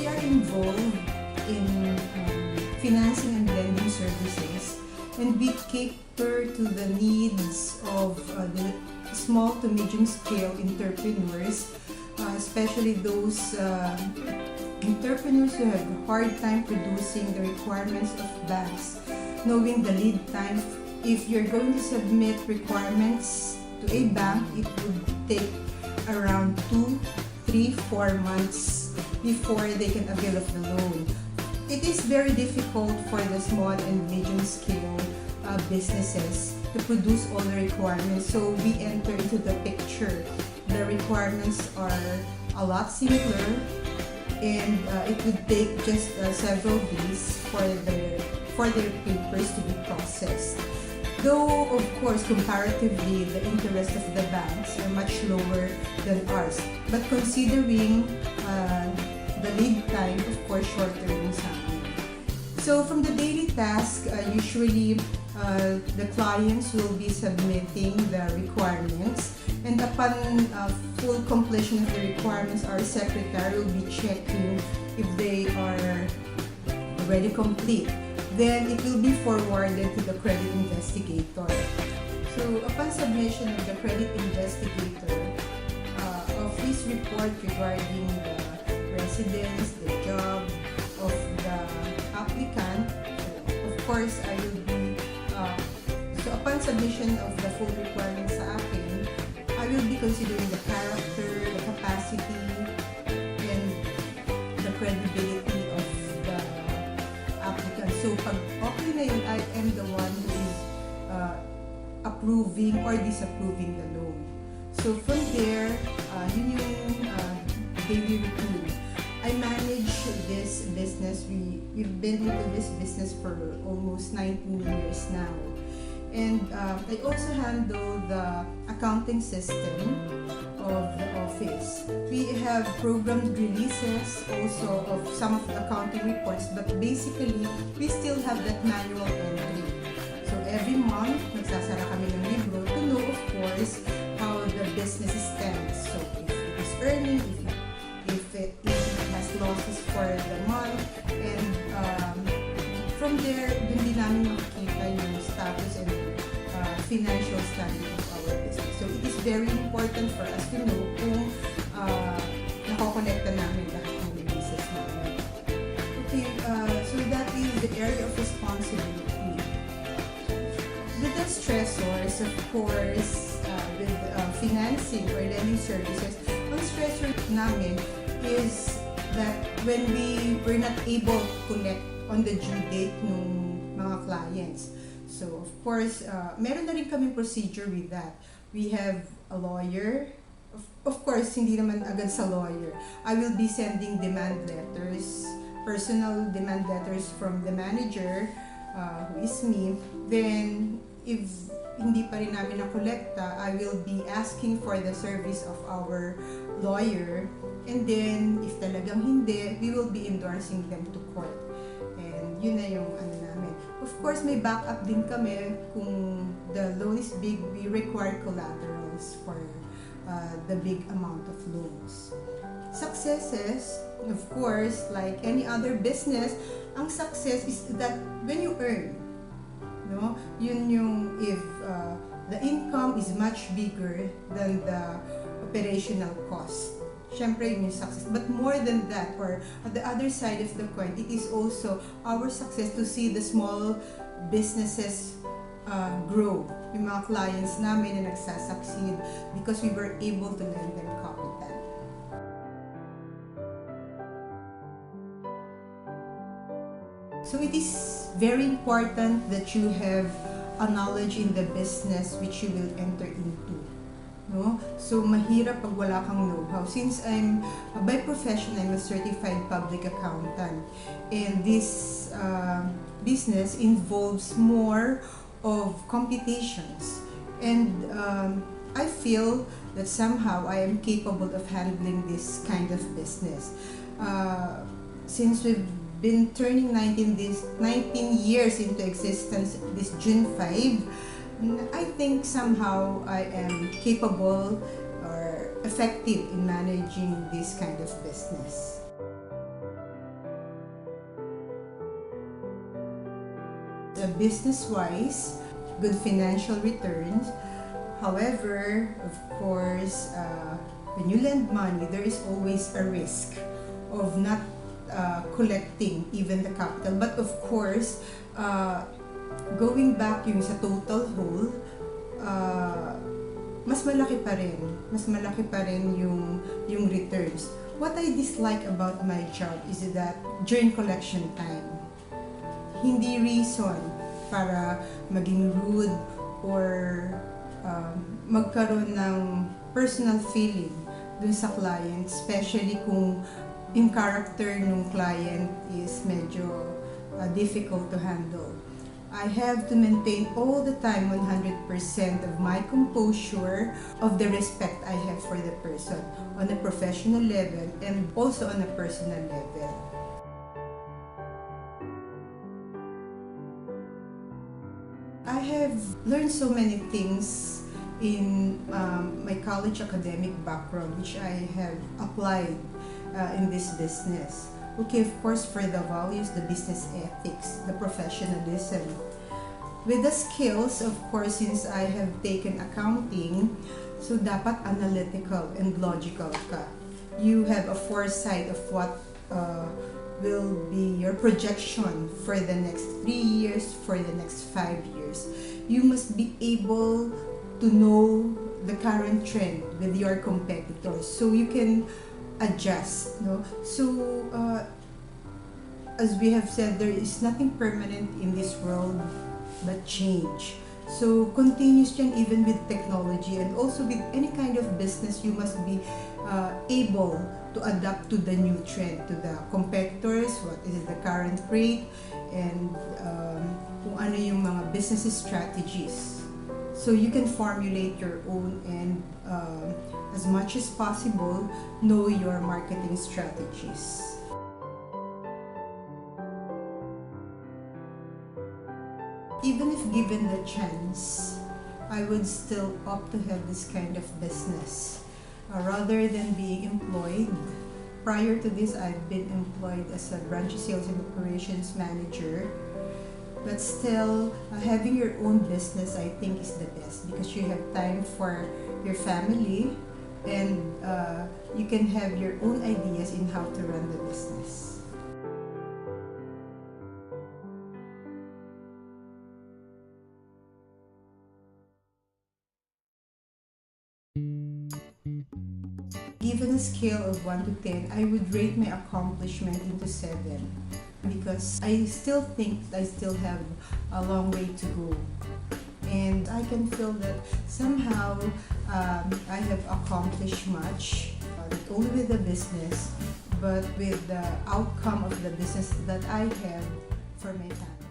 we are involved in financing and lending services, and we cater to the needs of the small to medium scale entrepreneurs, especially those entrepreneurs who have a hard time producing the requirements of banks, knowing the lead time. If you're going to submit requirements to a bank, it would take around 2, 3, 4 months before they can avail of the loan. It is very difficult for the small and medium scale businesses to produce all the requirements, so we enter into the picture. The requirements are a lot simpler, and it would take just several days for their papers to be processed. Though, of course, comparatively, the interest of the banks are much lower than ours. But considering the lead time, of course, shorter yung sa amin. So, from the daily task, usually the clients will be submitting the requirements, and upon full completion of the requirements, our secretary will be checking if they are already complete. Then it will be forwarded to the credit investigator. So upon submission of the credit investigator of his report regarding the residence, the job of the applicant, of course I will be so upon submission of the full requirements sa akin, I will be considering the character, the capacity, and the credibility of the applicant. So pag okay na yun, I am the one who is approving or disapproving the loan. So from there, yun yung daily routine. I manage this business. We've been into this business for almost 19 years now. And I also handle the accounting system of the office. We have programmed releases also of some of the accounting reports, but basically, we still have that manual entry. So every month, nagsasara kami ng libro to know, of course, how the business stands. So if it is earning, if it has losses for the month, and from there, dun din namin makikita yung status and financial standing of our business. So it is very important for us to know kung nakokonekta namin lahat ng releases namin. Okay, so that is the area of responsibility. The stressors, of course, with financing or lending services, ang stressor namin is that when we were not able to collect on the due date ng mga clients. So, of course, meron na rin kaming procedure with that. We have a lawyer. Of course, hindi naman agad sa lawyer. I will be sending demand letters, personal demand letters from the manager, who is me. Then, if hindi pa rin namin na-kolekta, I will be asking for the service of our lawyer. And then, if talagang hindi, we will be endorsing them to court. And yun na yung ano namin. Of course, may backup din kami. Kung the loan is big, we require collaterals for the big amount of loans. Successes, of course, like any other business, ang success is that when you earn, no? Yun yung if the income is much bigger than the operational cost. Siyempre, yun yung success. But more than that, or on the other side of the coin, it is also our success to see the small businesses grow. Yung mga clients namin na nagsasucceed because we were able to lend them capital. So it is very important that you have a knowledge in the business which you will enter into. No? So, mahirap pag wala kang know-how. Since by profession, I'm a certified public accountant. And this business involves more of computations. And I feel that somehow I am capable of handling this kind of business. Since we've been turning 19 years into existence this June 5, I think somehow I am capable or effective in managing this kind of business. business-wise, good financial returns. However, of course, when you lend money, there is always a risk of not collecting even the capital. But of course, going back yung sa total whole, mas malaki pa rin yung returns. What I dislike about my job is that during collection time, hindi reason para maging rude or magkaroon ng personal feeling dun sa client, especially kung yung character ng client is medyo difficult to handle. I have to maintain all the time 100% of my composure, of the respect I have for the person on a professional level and also on a personal level. I have learned so many things in my college academic background, which I have applied in this business. Okay, of course, for the values, the business ethics, the professionalism. With the skills, of course, since I have taken accounting, so dapat analytical and logical ka. You have a foresight of what will be your projection for the next 3 years, for the next 5 years. You must be able to know the current trend with your competitors so you can adjust, no? So as we have said, there is nothing permanent in this world but change. So continuous yan even with technology, and also with any kind of business, you must be able to adapt to the new trend, to the competitors, what is the current rate, and kung ano yung mga business strategies. So you can formulate your own and as much as possible, know your marketing strategies. Even if given the chance, I would still opt to have this kind of business rather than being employed. Prior to this, I've been employed as a branch sales and operations manager. But still, having your own business, I think, is the best because you have time for your family and you can have your own ideas in how to run the business. Given a scale of 1 to 10, I would rate my accomplishment into 7 because I still think I still have a long way to go. And I can feel that somehow I have accomplished much, not only with the business, but with the outcome of the business that I have for my family.